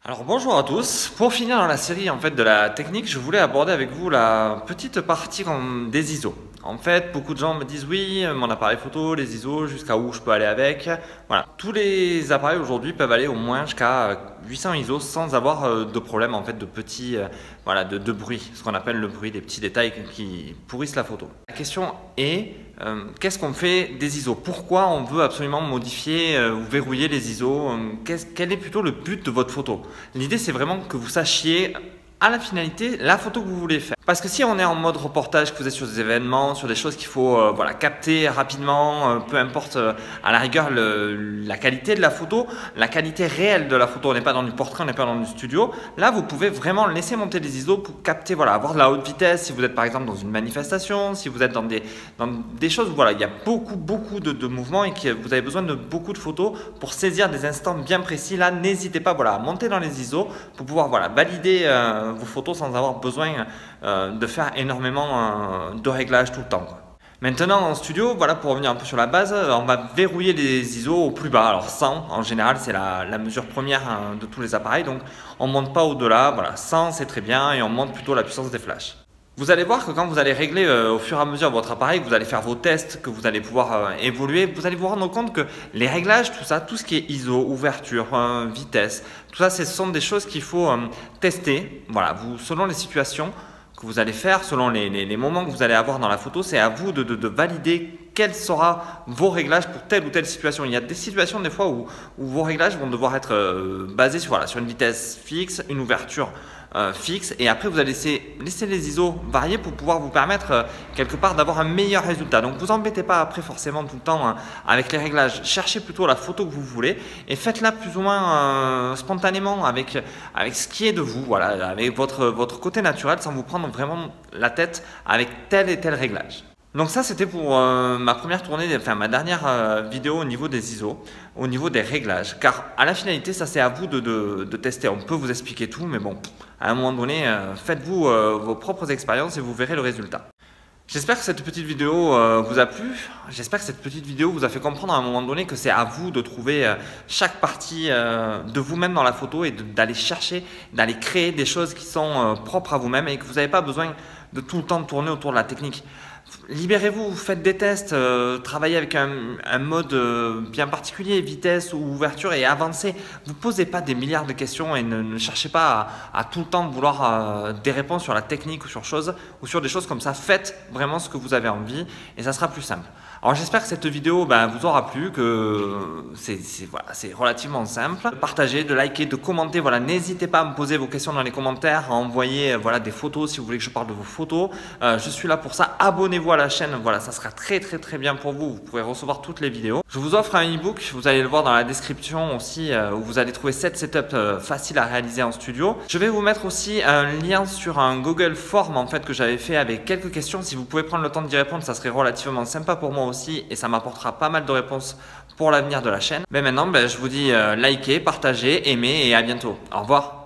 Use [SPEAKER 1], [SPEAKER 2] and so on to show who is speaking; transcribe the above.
[SPEAKER 1] Alors bonjour à tous. Pour finir dans la série de la technique, je voulais aborder avec vous la petite partie des ISO. En fait, beaucoup de gens me disent oui, mon appareil photo, les ISO, jusqu'à où je peux aller avec. Voilà, tous les appareils aujourd'hui peuvent aller au moins jusqu'à 800 ISO sans avoir de problème de petits de bruit, ce qu'on appelle le bruit, des petits détails qui pourrissent la photo. La question est qu'est-ce qu'on fait des ISO? Pourquoi on veut absolument modifier ou verrouiller les ISO? Quel est plutôt le but de votre photo? L'idée, c'est vraiment que vous sachiez à la finalité la photo que vous voulez faire. Parce que si on est en mode reportage, que vous êtes sur des événements, sur des choses qu'il faut capter rapidement, peu importe à la rigueur la qualité de la photo, la qualité réelle de la photo, on n'est pas dans du portrait, on n'est pas dans du studio, là vous pouvez vraiment laisser monter les ISO pour capter, avoir de la haute vitesse, si vous êtes par exemple dans une manifestation, si vous êtes dans des choses où il y a beaucoup de mouvements et que vous avez besoin de beaucoup de photos pour saisir des instants bien précis. Là, n'hésitez pas à monter dans les ISO pour pouvoir valider vos photos sans avoir besoin de faire énormément de réglages tout le temps. Maintenant en studio, pour revenir un peu sur la base, on va verrouiller les ISO au plus bas. Alors 100 en général c'est la mesure première de tous les appareils, donc on ne monte pas au-delà, 100 c'est très bien et on monte plutôt la puissance des flashs. Vous allez voir que quand vous allez régler au fur et à mesure votre appareil, que vous allez faire vos tests, que vous allez pouvoir évoluer, vous allez vous rendre compte que les réglages, tout ça, tout ce qui est ISO, ouverture, vitesse, tout ça, ce sont des choses qu'il faut tester. Selon les situations que vous allez faire, selon les moments que vous allez avoir dans la photo, c'est à vous de valider quels seront vos réglages pour telle ou telle situation. Il y a des situations des fois où vos réglages vont devoir être basés sur une vitesse fixe, une ouverture fixe, et après vous allez laisser les ISO varier pour pouvoir vous permettre quelque part d'avoir un meilleur résultat. Donc vous embêtez pas après forcément tout le temps avec les réglages, cherchez plutôt la photo que vous voulez et faites-la plus ou moins spontanément avec ce qui est de vous, avec votre côté naturel sans vous prendre vraiment la tête avec tel et tel réglage. Donc ça c'était pour ma première tournée, ma dernière vidéo au niveau des ISO, au niveau des réglages. Car à la finalité, ça c'est à vous de tester. On peut vous expliquer tout, mais bon, à un moment donné, faites-vous vos propres expériences et vous verrez le résultat. J'espère que cette petite vidéo vous a plu. J'espère que cette petite vidéo vous a fait comprendre à un moment donné que c'est à vous de trouver chaque partie de vous-même dans la photo et d'aller chercher, d'aller créer des choses qui sont propres à vous-même et que vous n'avez pas besoin de tout le temps tourner autour de la technique. Libérez-vous, faites des tests, travaillez avec un mode bien particulier, vitesse ou ouverture, et avancez. Vous ne posez pas des milliards de questions et ne cherchez pas à tout le temps vouloir des réponses sur la technique ou sur des choses comme ça. Faites vraiment ce que vous avez envie et ça sera plus simple. Alors j'espère que cette vidéo vous aura plu, que c'est relativement simple. Partagez, de liker, de commenter, n'hésitez pas à me poser vos questions dans les commentaires, à envoyer des photos si vous voulez que je parle de vos photos. Je suis là pour ça. Abonnez-vous à la chaîne, ça sera très bien pour vous. Vous pourrez recevoir toutes les vidéos. Je vous offre un e-book, vous allez le voir dans la description aussi, où vous allez trouver 7 setups faciles à réaliser en studio. Je vais vous mettre aussi un lien sur un Google Form que j'avais fait avec quelques questions. Si vous pouvez prendre le temps d'y répondre, ça serait relativement sympa pour moi aussi et ça m'apportera pas mal de réponses pour l'avenir de la chaîne. Mais maintenant, je vous dis likez, partagez, aimez et à bientôt. Au revoir.